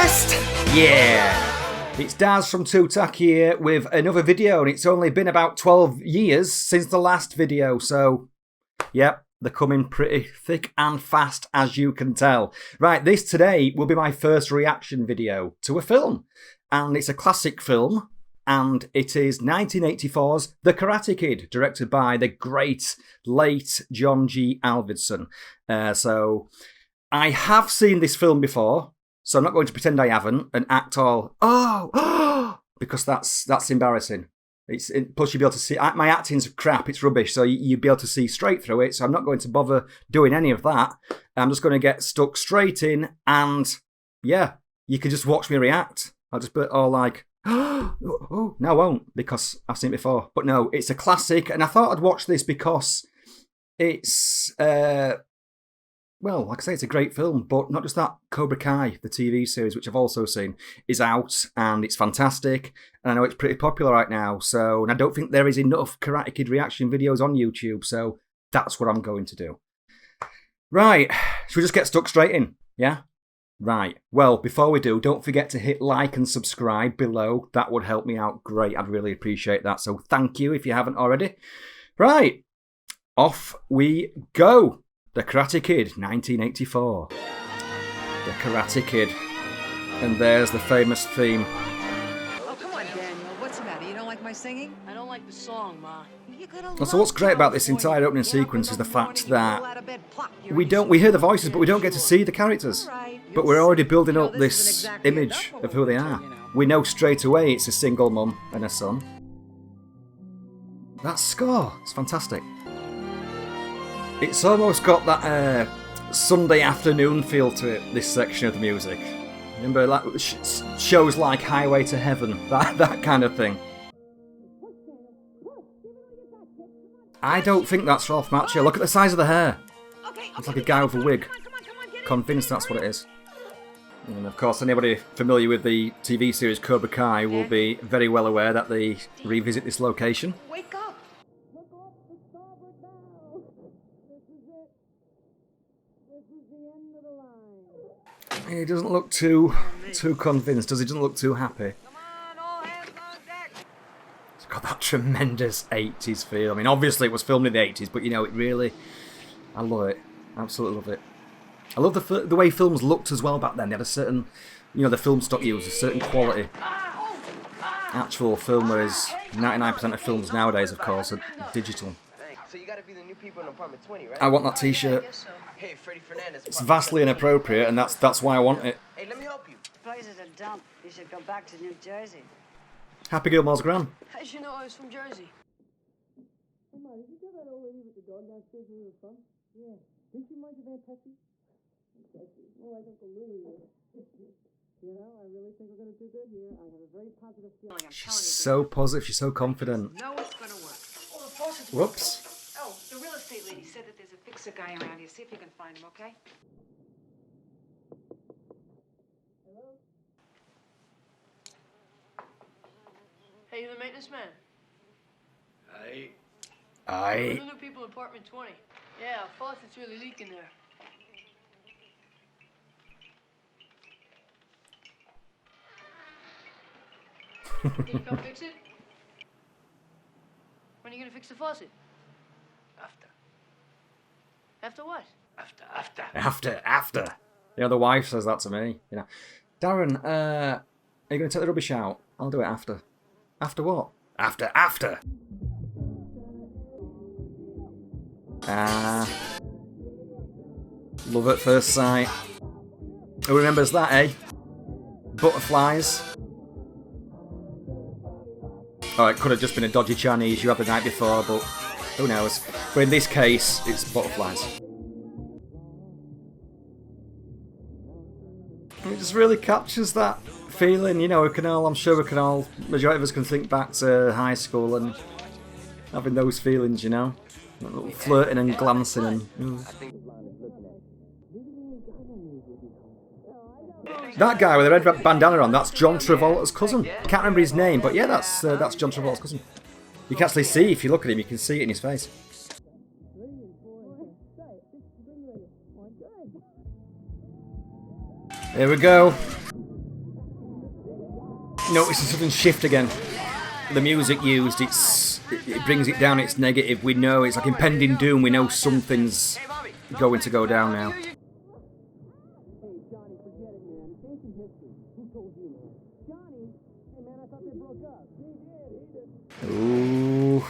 best! Yeah! It's Daz from 2Takki here with another video, and it's only been about 12 years since the last video, so yep, they're coming pretty thick and fast, as you can tell. Right, this today will be my first reaction video to a film, and it's a classic film, and it is 1984's The Karate Kid, directed by the great late John G. Avildsen. So I have seen this film before, so I'm not going to pretend I haven't and act all, because that's embarrassing. Plus you'll be able to see, my acting's crap, it's rubbish, so you'll be able to see straight through it, so I'm not going to bother doing any of that. I'm just going to get stuck straight in, and yeah, you can just watch me react. I'll just be all like, oh, no I won't, because I've seen it before. But no, it's a classic, and I thought I'd watch this because it's, well, like I say, it's a great film, but not just that, Cobra Kai, the TV series, which I've also seen, is out, and it's fantastic, and I know it's pretty popular right now, so, and I don't think there is enough Karate Kid reaction videos on YouTube, so that's what I'm going to do. Right, should we just get stuck straight in, yeah? Right, well, before we do, don't forget to hit like and subscribe below. That would help me out great. I'd really appreciate that, so thank you if you haven't already. Right, off we go. The Karate Kid, 1984. The Karate Kid. And there's the famous theme. Oh, come on, Daniel. What's the matter? You don't like my singing? I don't like the song, Ma. So what's great about this entire opening sequence is the fact that we hear the voices, but we don't get to see the characters. But we're already building up this image of who they are. We know straight away it's a single mum and a son. That score, it's fantastic. It's almost got that Sunday afternoon feel to it, this section of the music. Remember, like, shows like Highway to Heaven, that kind of thing. I don't think that's Ralph Macchio. Look at the size of the hair. It's like a guy with a wig. Convinced that's what it is. And of course, anybody familiar with the TV series Cobra Kai will be very well aware that they revisit this location. Wake up! He doesn't look too convinced, does he? Doesn't look too happy. It's got that tremendous 80s feel. I mean, obviously it was filmed in the 80s, but you know, it really, I love it. Absolutely love it. I love the way films looked as well back then. They had a certain, you know, the film stock used a certain quality. Actual film, whereas 99% of films nowadays, of course, are digital. So you gotta be the new people in apartment 20, right? I want that t-shirt. Hey, Freddie Fernandez. It's vastly inappropriate, and that's why I want it. Hey, let me help you. The place is a dump. You should go back to New Jersey. Happy Gilmore's gran. How'd you know I was from Jersey? Come on, did you tell that old lady with the dog downstairs where you were from? Yeah. Didn't you mind your Aunt Tessie? Well, like Uncle Louie would. You know, I really think we're going to do good here. I have a very positive feeling. I'm She's so positive, she's so confident. No, it's gonna work. Oh, the faucet's Whoops. Oh, the real estate lady said that there's a fixer guy around here. See if you can find him, okay? Hello? Hey, you the maintenance man? I... The new people in apartment 20. Yeah, faucet's really leaking there. Can you come fix it? When are you gonna fix the faucet? After. After what? After. You know, the wife says that to me. You know, Darren, are you going to take the rubbish out? I'll do it after. After what? After. Love at first sight. Who remembers that, eh? Butterflies. Oh, it could have just been a dodgy Chinese you had the night before, but who knows. But in this case, it's butterflies. It just really captures that feeling, you know, I'm sure we can all, majority of us can think back to high school and having those feelings, you know? Flirting and glancing and... That guy with the red bandana on, that's John Travolta's cousin. Can't remember his name, but yeah, that's John Travolta's cousin. You can actually see, if you look at him, you can see it in his face. Here we go. noticing something shift again. The music used, it brings it down, it's negative. We know it's like impending doom. We know something's going to go down now. Hey, Johnny, forget it, man. It's ancient history. Who told you, man? Johnny? Hey, man, I thought they broke up. He did. Ooh.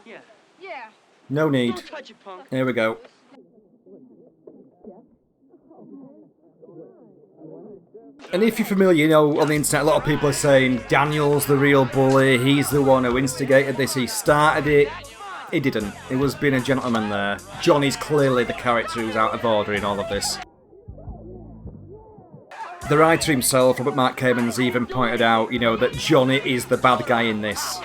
Yeah. Yeah. No need. Don't touch it, punk. Here we go. And if you're familiar, you know, on the internet, a lot of people are saying Daniel's the real bully, he's the one who instigated this, he started it. He didn't. It was being a gentleman there. Johnny's clearly the character who's out of order in all of this. The writer himself, Robert Mark Kamen's even pointed out, you know, that Johnny is the bad guy in this.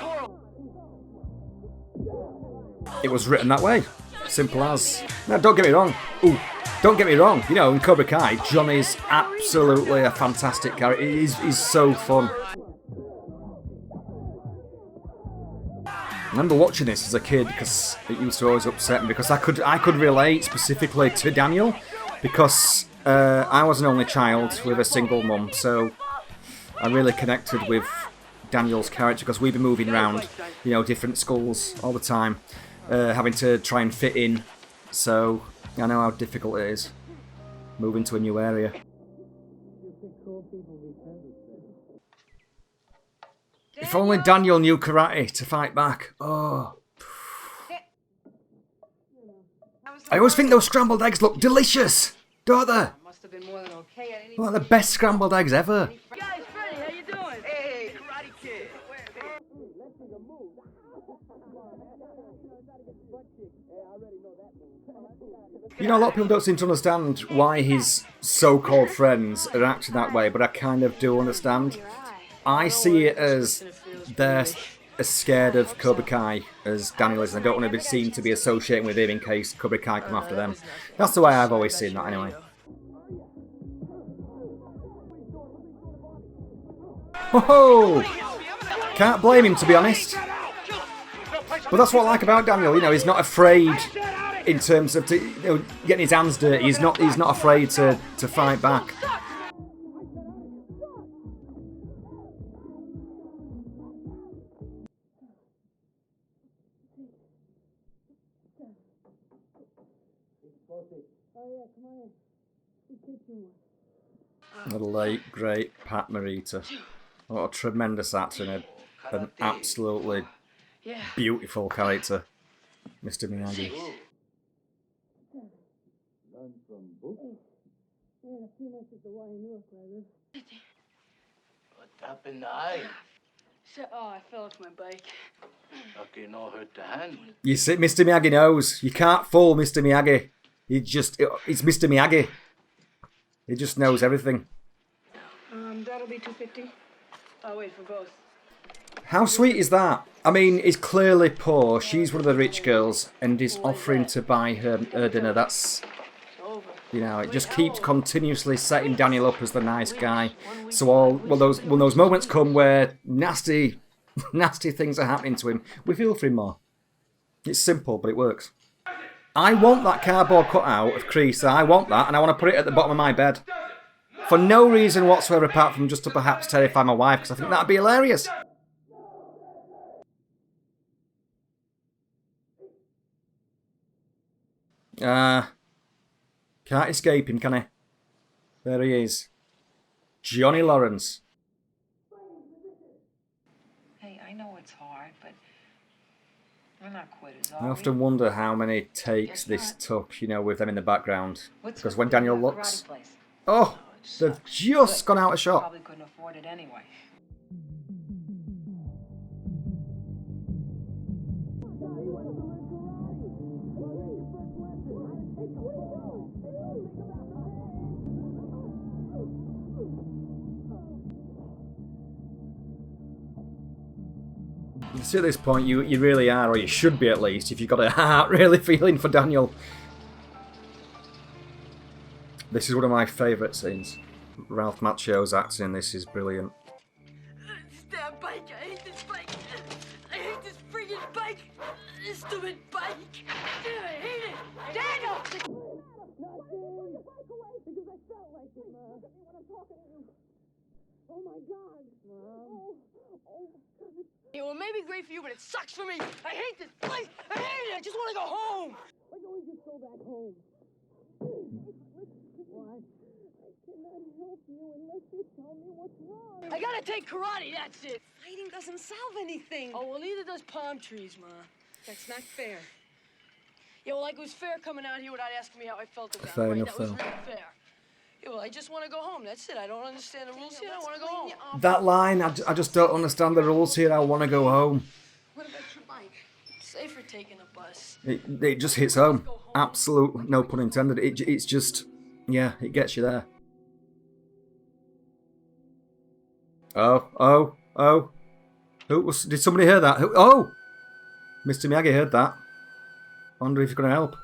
It was written that way. Simple as. Now, don't get me wrong. Ooh. Don't get me wrong, you know, in Cobra Kai, Johnny's absolutely a fantastic character. He's so fun. I remember watching this as a kid because it used to always upset me because I could relate specifically to Daniel because I was an only child with a single mum, so I really connected with Daniel's character because we'd be moving around, you know, different schools all the time, having to try and fit in, so I know how difficult it is, moving to a new area. If only Daniel knew karate to fight back. Oh. I always think those scrambled eggs look delicious, don't they? Must have been more than okay. I didn't even... Well, the best scrambled eggs ever. Guys, Freddy, how you doing? Hey, Karate Kid. You know, a lot of people don't seem to understand why his so-called friends are acting that way, but I kind of do understand. I see it as they're as scared of Cobra Kai as Daniel is, and they don't want to be seen to be associating with him in case Cobra Kai come after them. That's the way I've always seen that, anyway. Whoa! Can't blame him, to be honest. But that's what I like about Daniel. You know, he's not afraid in terms of getting his hands dirty. He's not afraid to fight back. The late, great Pat Morita. What a tremendous actor and an absolutely beautiful character, Mr. Miyagi. What happened to eye? Oh, I fell off my bike. Lucky no hurt the hand. You see, Mr. Miyagi knows. You can't fool Mr. Miyagi. It's Mr. Miyagi. He just knows everything. That'll be $2.50. I'll wait for both. How sweet is that? I mean, he's clearly poor. She's one of the rich girls, and he's offering to buy her dinner. That's, you know, it just keeps continuously setting Daniel up as the nice guy. So when those moments come where nasty things are happening to him, we feel for him more. It's simple, but it works. I want that cardboard cutout of Kreese. I want that, and I want to put it at the bottom of my bed. For no reason whatsoever apart from just to perhaps terrify my wife, because I think that'd be hilarious. Can't escape him, can I? There he is. Johnny Lawrence. Hey, I know it's hard, but we're not quitters, are I we? often wonder how many takes this took, you know, with them in the background. Because when Daniel looks... Oh! They've just gone out of shot. Probably couldn't afford it anyway. You see, at this point, you really are, or you should be at least, if you've got a heart really feeling for Daniel. This is one of my favourite scenes. Ralph Macchio's acting in this is brilliant. This damn bike! I hate this bike! I hate this freaking bike! This stupid bike! I hate it! Daniel! bike away because I felt like it, Ma. Look at me when I'm talking to you. Oh my God, Mom. Oh. Yeah, well, it may be great for you, but it sucks for me. I hate this place. I hate it. I just want to go home. Why don't we just go back home? What? I cannot help you unless you tell me what's wrong. I gotta take karate, that's it. Fighting doesn't solve anything. Oh, well, neither does palm trees, Ma. That's not fair. Yeah, well, like it was fair coming out here without asking me how I felt about Fair it. Right? enough, That was though. really fair. Yeah, well, I just want to go home. That's it. I don't understand the rules here. I want to go home. That line, I just don't understand the rules here. I want to go home. What about your bike? Safer taking a bus. It just hits home. Absolute, no pun intended. It's just, yeah, it gets you there. Oh. Did somebody hear that? Oh! Mr. Miyagi heard that. I wonder if he's going to help.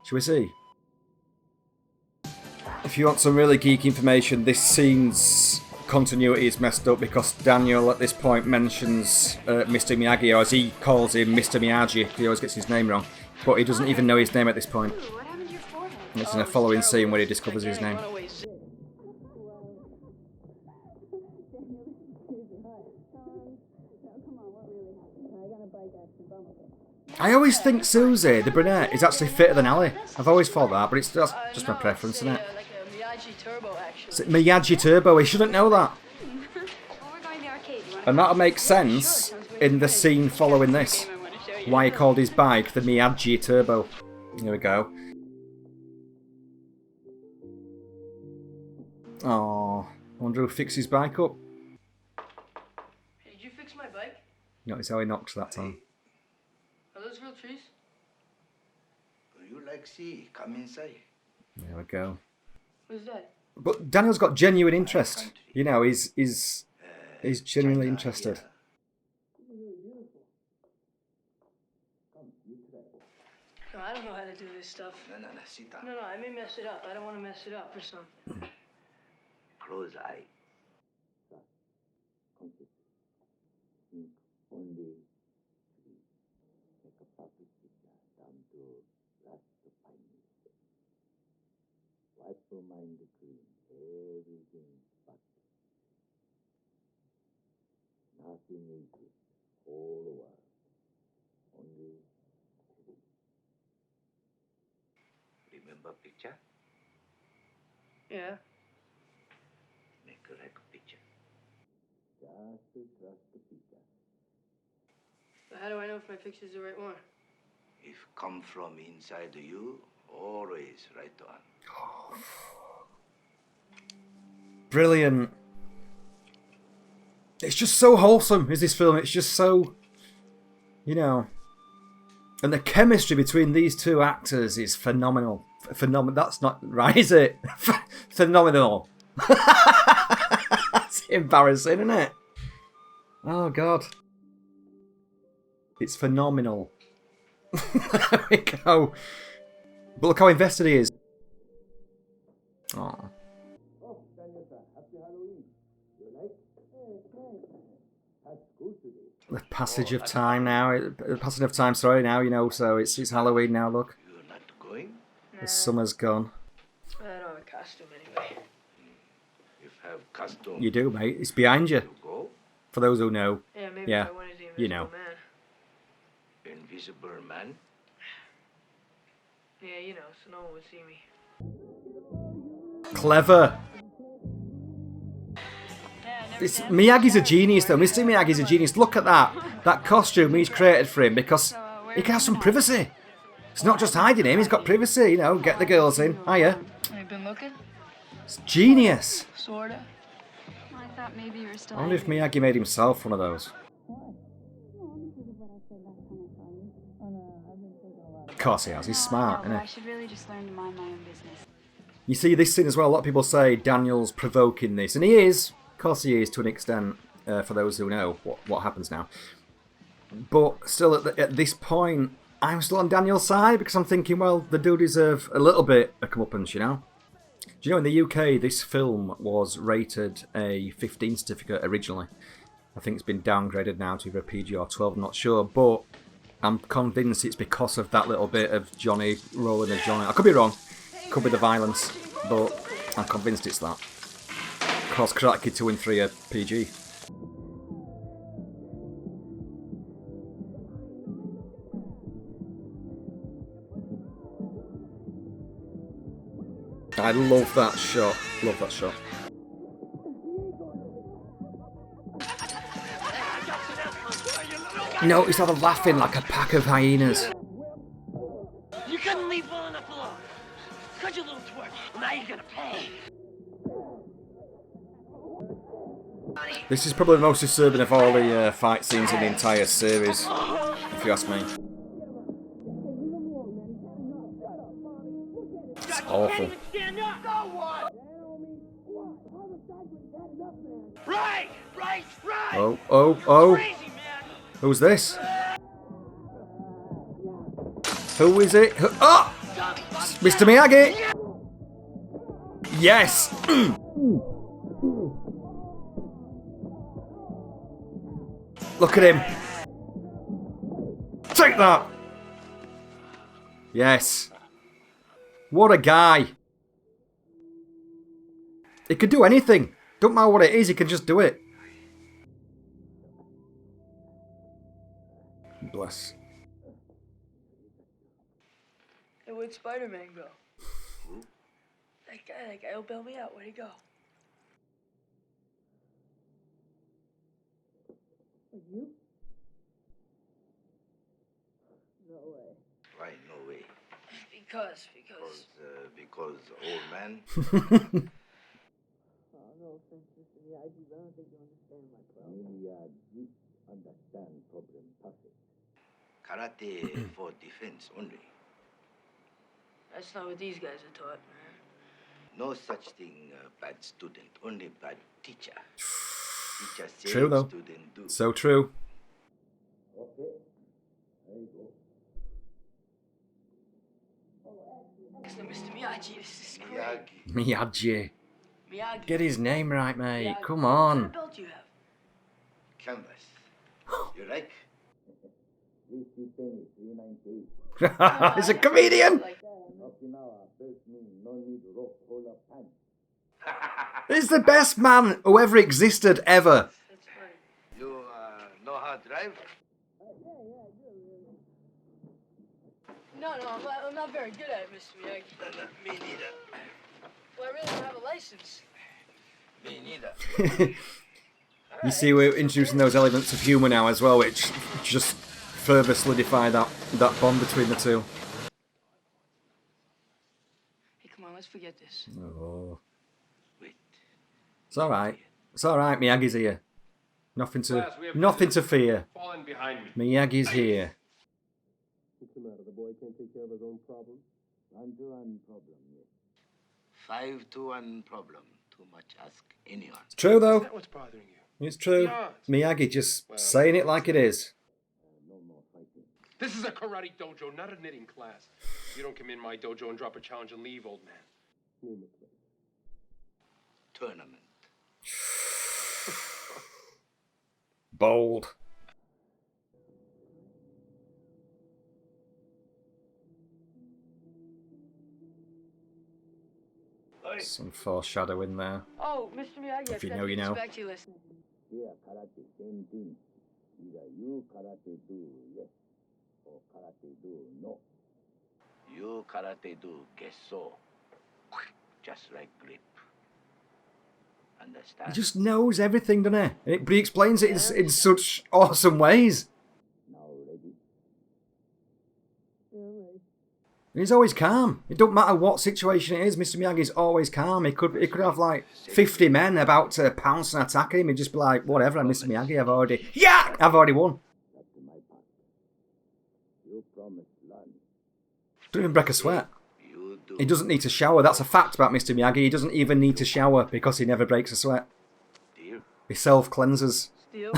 Shall we see? If you want some really geeky information, this scene's continuity is messed up because Daniel at this point mentions Mr. Miyagi, or as he calls him, Mr. Miyagi. He always gets his name wrong. But he doesn't even know his name at this point. What happened to your forehead? And it's in the following scene where he discovers his name. I always think Susie, the brunette, is actually fitter than Ali. I've always thought that, but it's just my preference, isn't it? Like a Miyagi Turbo, actually. It's Miyagi Turbo, he shouldn't know that. Well, we're going to the arcade. You want And that'll make sense in the scene following this. Why he called his bike the Miyagi Turbo. Here we go. Oh, I wonder who fixed his bike up. Hey, did you fix my bike? Notice how he knocked that time. Are those real trees? You like see? Come inside. There we go. What is that? But Daniel's got genuine interest. You know, he's genuinely interested. No, I don't know how to do this stuff. No, sit down. No, I may mess it up. I don't want to mess it up or something. Close eye. Only make a public picture down to last 5 minutes. Wipe your mind clean. Everything but nothing is all over. Only remember picture? Yeah. Make a like picture. Just trust the picture. But how do I know if my picture's the right one? If come from inside you, always right one. Brilliant. It's just so wholesome, is this film. It's just so, you know. And the chemistry between these two actors is phenomenal. That's not right, is it? Phenomenal. That's embarrassing, isn't it? Oh, God. It's phenomenal. There we go. But look how invested he is. Oh. Oh, Daniel, happy Halloween. You like? At school today. The passage of time now. The passage of time, sorry, now, you know, so it's Halloween now, look. You're not going? The summer's gone. I don't have a costume anyway. If have costume, You do, mate. It's behind you. you go. For those who know. Yeah, maybe Yeah, if I wanted the Invisible you know. Man. Invisible man. Yeah, you know, so no one would see me. Clever. Miyagi's a genius, though. Mr. Miyagi's a genius. Look at that. That costume he's created for him because he can have some privacy. It's not just hiding him. He's got privacy, you know. Get the girls in. Hiya. Have you been looking? It's genius. Sorta. I thought maybe you were still I wonder if Miyagi made himself one of those. Of course he has. He's smart, no, isn't I he? should really just learn to mind my own business. You see this scene as well. A lot of people say Daniel's provoking this, and he is. Of course, he is to an extent. For those who know what happens now, but still, at this point, I'm still on Daniel's side because I'm thinking, well, the dude deserves a little bit of comeuppance, you know. Do you know in the UK this film was rated a 15 certificate originally? I think it's been downgraded now to either PG or 12. I'm not sure, but I'm convinced it's because of that little bit of Johnny rolling as Johnny. I could be wrong. could be the violence, but I'm convinced it's that. Of course, Karate Kid 2 and 3 are PG. I love that shot. Love that shot. Notice how they're laughing like a pack of hyenas. You couldn't leave well enough alone. Could you, little twerp? Now you're gonna pay. This is probably the most disturbing of all the fight scenes in the entire series, if you ask me. It's awful. Stand up. So what? Right. Oh, oh, oh. Crazy, man. Who's this? Who is it? Oh! Mr. Miyagi! Yes! Look at him! Take that! Yes. What a guy! He could do anything. Don't matter what it is, he can just do it. Bless. Hey, where'd Spider-Man go? Who? That guy who bailed me out. Where'd he go? You? No way. Why no way? Because. Because old man. Oh, no offense, Mr. Miyagi, but I don't think you understand my problem. Miyagi understand problem perfect. Karate for defense only. That's not what these guys are taught, man. No such thing, bad student, only bad teacher. Teacher says True though. student do. So true. Okay. There you go. So, Mr. Miyagi, this is great. Miyagi. Miyagi. Miyagi. Get his name right, mate. Miyagi. Come What kind on. of belt do you have? Canvas. You like? DC Penny 398. He's a comedian. Like that, man. Okinawa, first mean, no need rope, hold up pants. He's the best man who ever existed, ever. That's funny. You know how to drive? No, I'm not very good at it, Mr. Miyagi. Me neither. Well, I really don't have a license. Me neither. You see, we're introducing those elements of humour now as well, which just further solidify that bond between the two. Hey, come on, let's forget this. Oh. Wait. It's alright. It's alright, Miyagi's here. Nothing Class, we have to fear. Falling behind me. Miyagi's here. What's the matter? The boy can't take care of his own problems? 1-to-1 problem, yes. 5-to-1 problem. Too much ask anyone. It's true Is though. that what's bothering you? It's true. Yeah. Miyagi just saying it like it is. No more fighting. This is a karate dojo, not a knitting class. You don't come in my dojo and drop a challenge and leave, old man. Name it, please. Tournament. Bold. Some foreshadowing there. Oh, Mr. Miyagi, If you know, you know. Back to you, listen. Here, karate, same thing. Either you karate do yes, or karate do no. You karate do guess so. Just like grip. Understand? He just knows everything, doesn't he? But he explains it in such awesome ways. Now ready? And he's always calm. It don't matter what situation it is, Mr. Miyagi's always calm. He could have like 50 men about to pounce and attack him. He'd just be like, whatever, I'm Mr. Miyagi, I've already won. That's my part. You promised learn. Don't even break a sweat. You do. He doesn't need to shower. That's a fact about Mr. Miyagi. He doesn't even need to shower because he never breaks a sweat. Deal. He self-cleanses. Steal.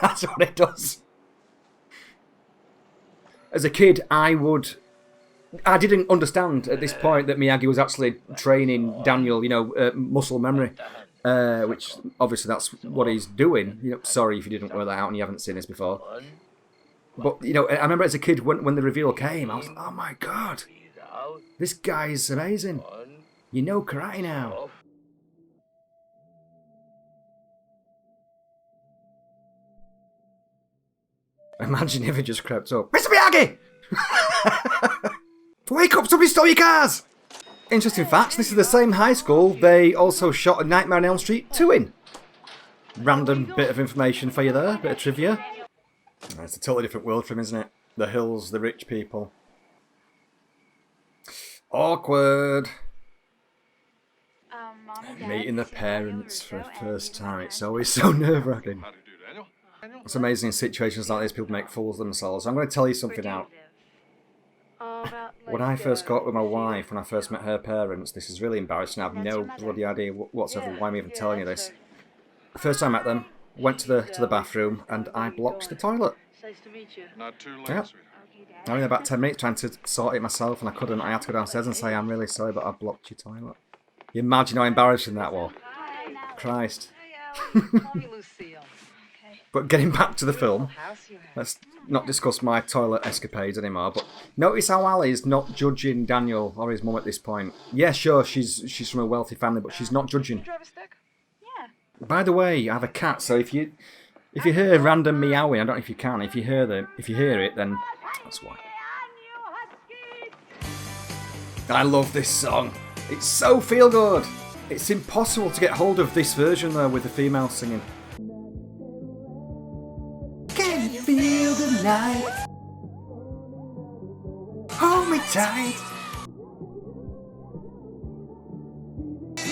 That's what it does. As a kid, I didn't understand at this point that Miyagi was actually training Daniel, muscle memory, which obviously that's what he's doing. Sorry if you didn't work that out and you haven't seen this before. But, I remember as a kid when the reveal came, I was like, oh my god, Breathe out. this guy's amazing. 1, You know karate now. Imagine if it just crept up. Mr. Miyagi! Wake up, somebody stole your cars! Interesting fact, this is the same high school they also shot A Nightmare on Elm Street 2 in. Random bit of information for you there, bit of trivia. It's a totally different world from him, isn't it? The hills, the rich people. Awkward. Mom and Dad, Meeting the see you later, parents for the Russo, first and time, good it's night. always so nerve-wracking. How to do, Daniel? It's amazing in situations like this, people make fools of themselves. I'm going to tell you something now. When I first got with my wife, when I first met her parents, this is really embarrassing. I have no bloody idea whatsoever why I'm even telling you this. The first time I met them, went to the bathroom and I blocked the toilet. Nice to meet you. Not too late, Yeah. sweetheart. I was in about 10 minutes trying to sort it myself and I couldn't. I had to go downstairs and say, I'm really sorry, but I blocked your toilet. You imagine how embarrassing that was. Christ. Call me Lucille. But getting back to the film, House you have. let's not discuss my toilet escapades anymore, but notice how Ali's not judging Daniel or his mum at this point. Yeah, sure, she's from a wealthy family, but she's not judging. Drive a stick? Yeah. By the way, I have a cat, so if you hear random meowing, I don't know if you can. If you hear it, then that's why. I love this song. It's so feel good. It's impossible to get hold of this version though with the female singing. Can you feel the night? Hold me tight.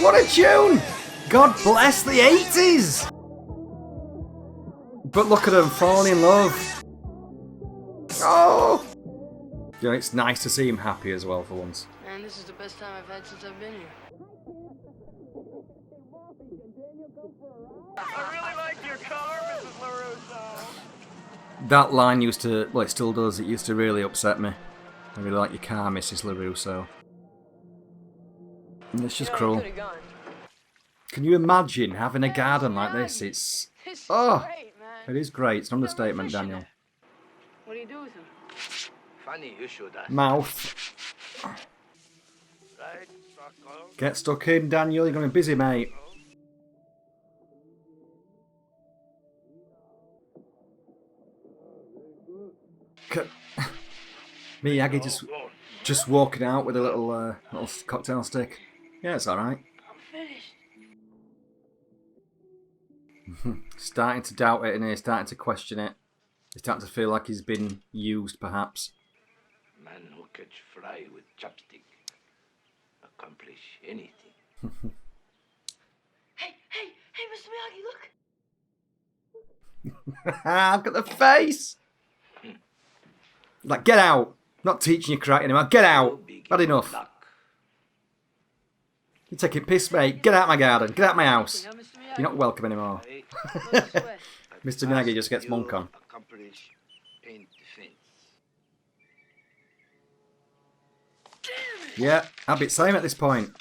What a tune! God bless the 80s! But look at them falling in love. Oh! You know, it's nice to see him happy as well for once. Man, this is the best time I've had since I've been here. I really like your car, Mrs. LaRusso. That line used to, well, it still does, it used to really upset me. I really like your car, Mrs. LaRusso. And it's just cruel. Could've gone. Can you imagine having a garden like this? It's... This is Oh! great, man. It is great, it's an understatement, Daniel. What do you do with him? Funny you should ask. Mouth. Right, Rocco? Get stuck in, Daniel, you're going to be busy, mate. Miyagi just walking out with a little cocktail stick. Yeah, it's alright. I'm finished. Starting to doubt it, and he's starting to question it. He's starting to feel like he's been used, perhaps. Man who catch fly with chopstick accomplish anything. Hey, Mr. Miyagi, look. Look at the face! Like, get out! Not teaching you karate anymore. Get out! Bad enough. You're taking piss, mate. Get out of my garden. Get out of my house. Now, Mr. Miyagi. You're not welcome anymore. No sweat. Mr. Miyagi just gets monk on. Accomplish paint defense. Yeah, I'd be the same at this point.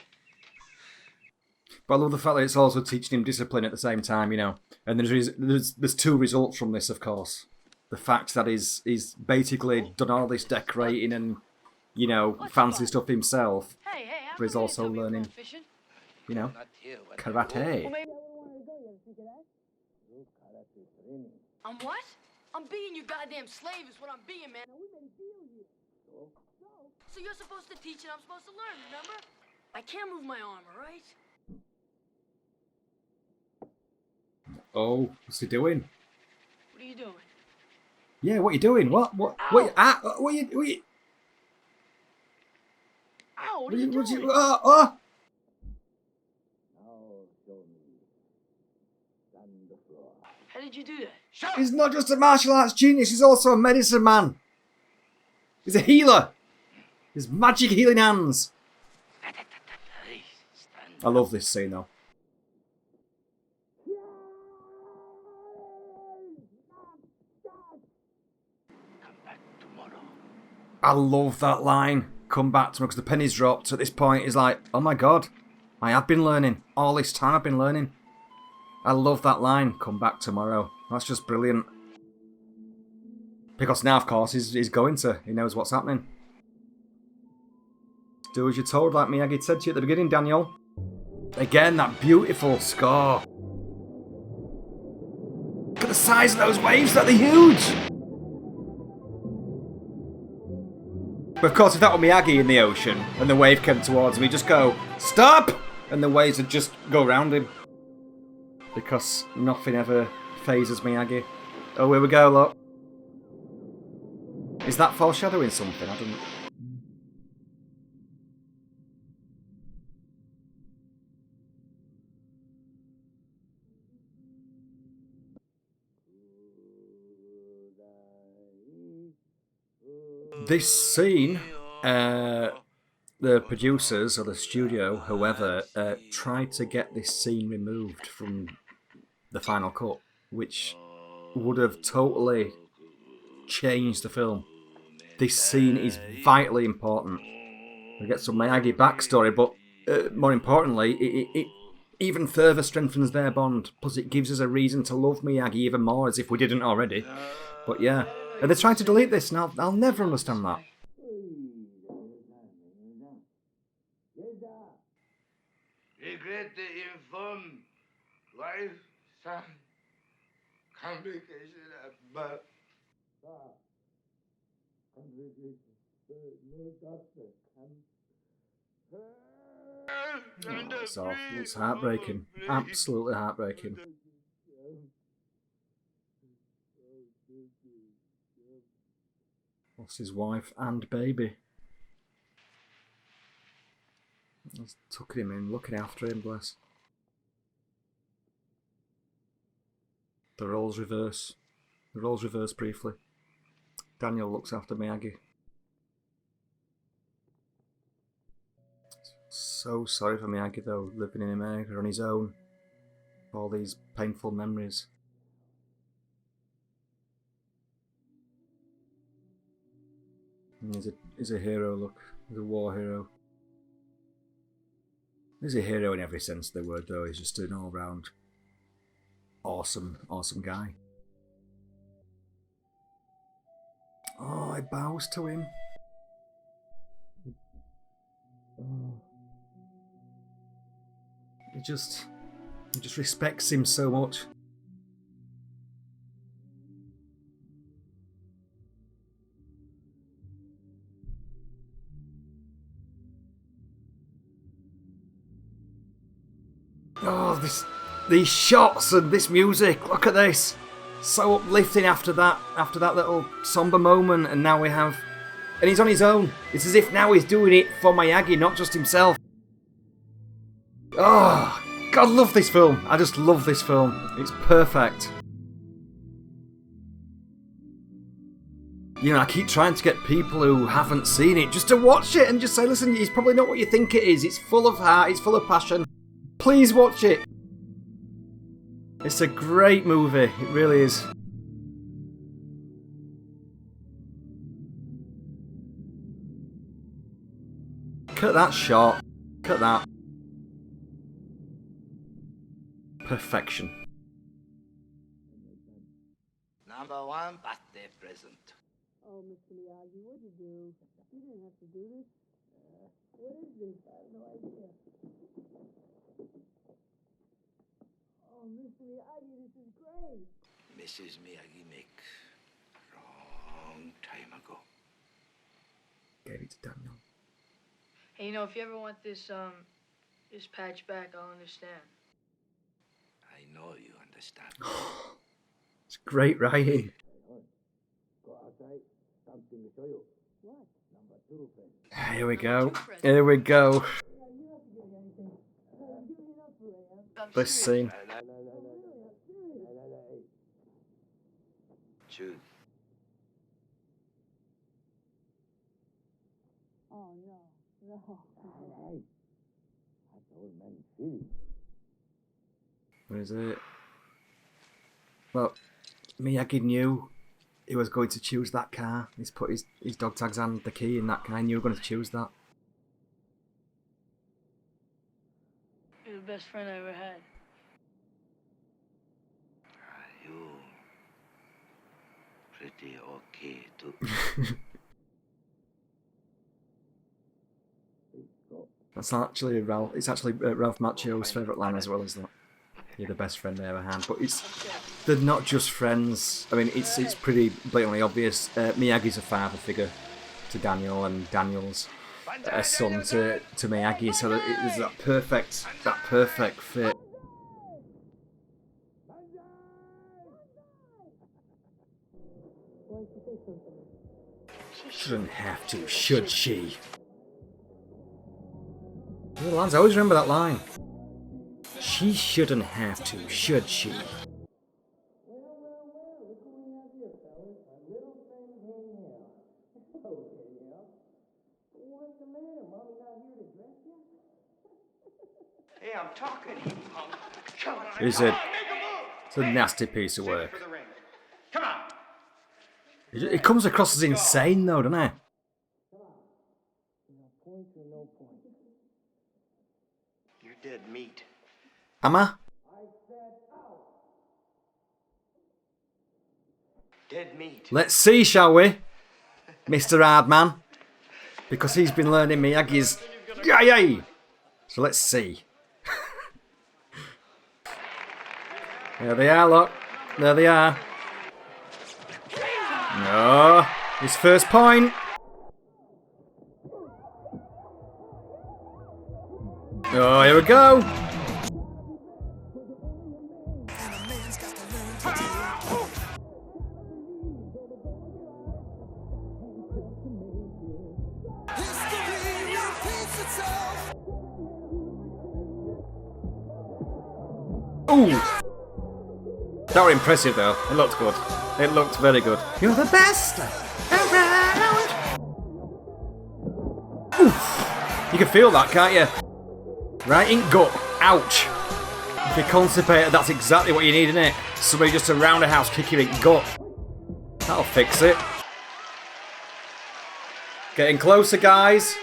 But I love the fact that it's also teaching him discipline at the same time, you know. And there's two results from this, of course. The fact that he's basically done all this decorating and, you know, fancy stuff himself. Hey, how But he's come you also didn't tell me you were learning, going fishing? you know, Not here. What karate. I'm what? I'm being your goddamn slave is what I'm being, man. So you're supposed to teach and I'm supposed to learn, remember? I can't move my arm, all right? Oh, what's he doing? What are you doing? Yeah, what are you doing? What you... Ow, what are you doing? Oh! Now show me. Stand the floor. How did you do that? He's not just a martial arts genius, he's also a medicine man. He's a healer. His magic healing hands. Hey, stand I love this scene though. Come back tomorrow. I love that line. Come back to me, because the penny's dropped at this point. He's like, oh my god, I have been learning. All this time I've been learning. I love that line. Come back tomorrow. That's just brilliant. Because now, of course, he's going to. He knows what's happening. do as you're told, like Miyagi said to you at the beginning, Daniel. Again, that beautiful score. Look at the size of those waves, they're huge! But of course, if that were Miyagi in the ocean and the wave came towards him, he'd just go, "Stop!" And the waves would just go round him. Because nothing ever phases Miyagi. Oh, here we go, look. Is that foreshadowing something? I don't... This scene, the producers or the studio, whoever, tried to get this scene removed from the final cut, which would have totally changed the film. This scene is vitally important. We get some Miyagi backstory, but more importantly, it even further strengthens their bond, plus it gives us a reason to love Miyagi even more, as if we didn't already. But yeah, and they're trying to delete this, and I'll never understand that. Regret to inform wife, son, complication at birth. Complication, no doctor can. Oh, it's awful. It's heartbreaking. Absolutely heartbreaking. Lost his wife and baby. He's tucking him in, looking after him, bless. The roles reverse. The roles reverse briefly. Daniel looks after Miyagi. So sorry for Miyagi though, living in America on his own. All these painful memories. He's a hero, look. He's a war hero. He's a hero in every sense of the word though. He's just an all-round awesome guy. Oh, he bows to him. Oh. He just respects him so much. Oh, these shots and this music. Look at this. So uplifting after that little somber moment, and now we have... And he's on his own. It's as if now he's doing it for Miyagi, not just himself. Oh, God, I love this film. I just love this film. It's perfect. You know, I keep trying to get people who haven't seen it just to watch it and just say, listen, it's probably not what you think it is. It's full of heart, it's full of passion. Please watch it. It's a great movie. It really is. Look at that shot. Look at that. Perfection. Number one birthday present. Oh, Mr. Miyagi, what'd you do? You didn't have to do this. What is this? I have no idea. Oh, Mr. Miyagi, this is great. Mrs. Miyagi make long time ago. Gave it to Daniel. Hey, you know, if you ever want this patch back, I'll understand. I know you understand. It's great writing. Go outside. Something to show you. What? Number two, friend. Here we go. Here we go. This scene. Choose. Oh, no. No. That's old man feeling. Where is it? Well, Miyagi knew he was going to choose that car. He's put his dog tags and the key in that car. He knew he was going to choose that. You're the best friend I ever had. Are you pretty okay too? That's actually Ralph. It's actually Ralph Macchio's favourite line as well as that. You're the best friend I ever had. But they're not just friends. I mean, it's pretty blatantly obvious. Miyagi's a father figure to Daniel, and Daniel's a son to Miyagi. So it's that perfect fit. Shouldn't have to, should she? The lines, I always remember that line. She shouldn't have to, should she? Hey, I'm talking, you punk. Come on, It's a nasty piece of work. Come on. It comes across as insane though, doesn't it? You're dead meat. Am I? Dead meat. Let's see, shall we? Mr. Hardman. Because he's been learning Miyagi's yay. So let's see. There they are, look. There they are. No. His first point. Oh, here we go. Ooh. That was impressive though. It looked good. It looked very good. You're the best around. Oof. You can feel that, can't you? Right in gut. Ouch. If you're constipated, that's exactly what you need, isn't it? Somebody just to roundhouse kick you in gut. That'll fix it. Getting closer, guys.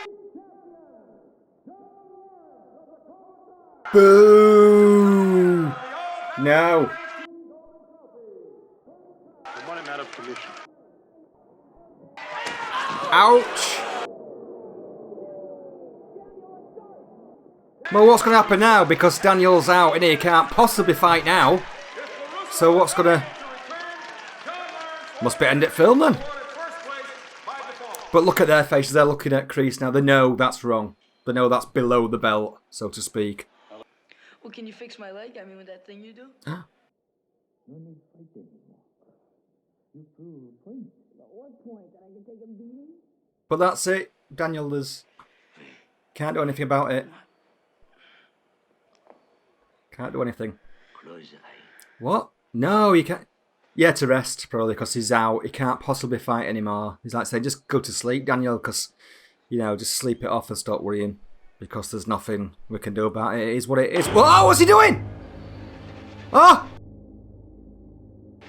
Boo! No. I want him out of commission. Ouch! Well, what's going to happen now? Because Daniel's out and he can't possibly fight now. So what's going to... Must be end it film then. But look at their faces. They're looking at Kreese now. They know that's wrong. They know that's below the belt, so to speak. Well, can you fix my leg? I mean, with that thing you do? No need to fight anymore. You prove a point. At what point? That I can take a beating? But that's it. Daniel can't do anything about it. Can't do anything. Close your eye. What? No, you can't. Yeah, to rest, probably, because he's out. He can't possibly fight anymore. He's like saying, just go to sleep, Daniel, because, you know, just sleep it off and stop worrying. Because there's nothing we can do about it. It is what it is. Whoa, what's he doing? Oh!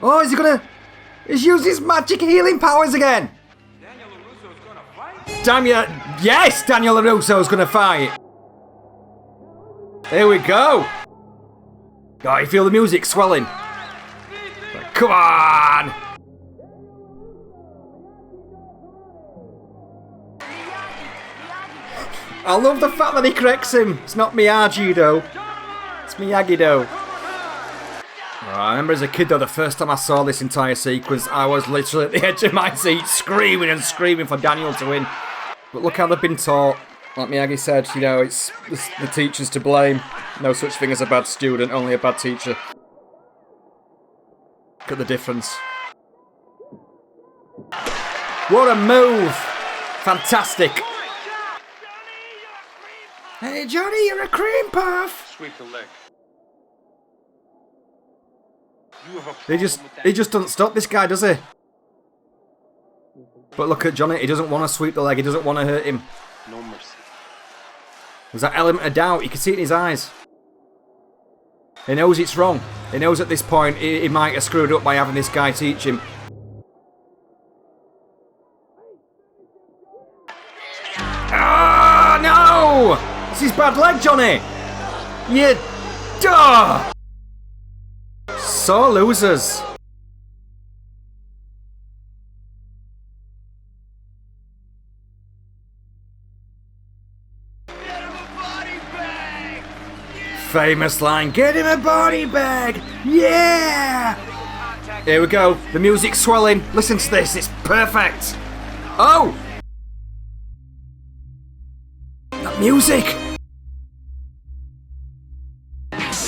Oh, is he gonna... He's used his magic healing powers again! Daniel LaRusso's gonna fight? Damn you! Yes, Daniel LaRusso's gonna fight! Here we go! Oh, you feel the music swelling? Come on! I love the fact that he corrects him. It's not Miyagi though. It's Miyagi though. Oh, I remember as a kid though, the first time I saw this entire sequence, I was literally at the edge of my seat screaming and screaming for Daniel to win. But look how they've been taught. Like Miyagi said, you know, it's the teacher's to blame. No such thing as a bad student, only a bad teacher. Look at the difference. What a move! Fantastic. Hey Johnny, you're a cream puff! Sweep the leg. You have a He problem with that. just doesn't stop this guy, does he? But look at Johnny, he doesn't want to sweep the leg, he doesn't want to hurt him. No mercy. There's that element of doubt, you can see it in his eyes. He knows it's wrong. He knows at this point he might have screwed up by having this guy teach him. Ah, no! It's his bad leg, Johnny! You duh! Sore losers. famous line, get him a body bag! Yeah! Here we go, the music's swelling. Listen to this, it's perfect. Oh! That music!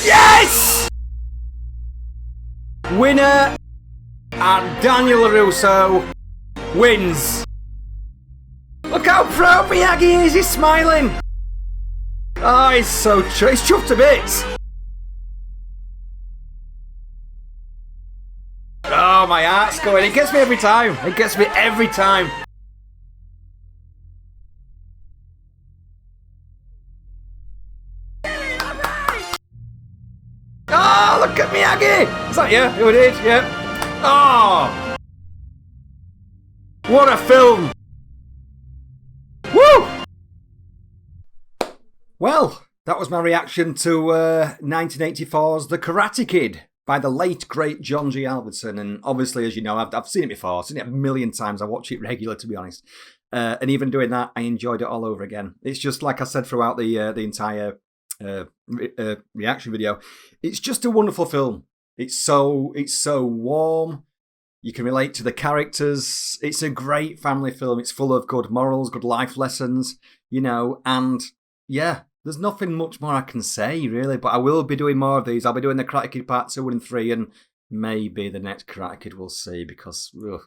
Yes! Winner, and Daniel LaRusso wins. Look how proud Miyagi is, he's smiling. Oh, he's so he's chuffed to bits. Oh, my heart's going. It gets me every time. It gets me every time. Oh, look at Miyagi! Is that you? Who it is? Yeah. Oh! What a film! Woo! Well, that was my reaction to 1984's The Karate Kid by the late, great John G. Albertson. And obviously, as you know, I've seen it before. I've seen it a million times. I watch it regular, to be honest. And even doing that, I enjoyed it all over again. It's just like I said throughout the entire reaction video. It's just a wonderful film. It's so warm. You can relate to the characters. It's a great family film. It's full of good morals, good life lessons, you know, and yeah, there's nothing much more I can say, really, but I will be doing more of these. I'll be doing the Karate Kid Part 2 and 3, and maybe the next Karate Kid, we'll see, because... Ugh.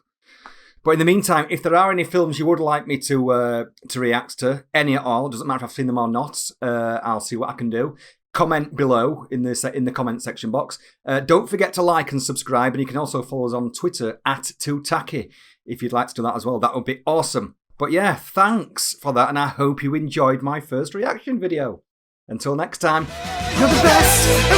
But in the meantime, if there are any films you would like me to react to, any at all, doesn't matter if I've seen them or not, I'll see what I can do. Comment below in the comment section box. Don't forget to like and subscribe, and you can also follow us on Twitter at 2Takki if you'd like to do that as well. That would be awesome. But yeah, thanks for that, and I hope you enjoyed my first reaction video. Until next time, you're the best!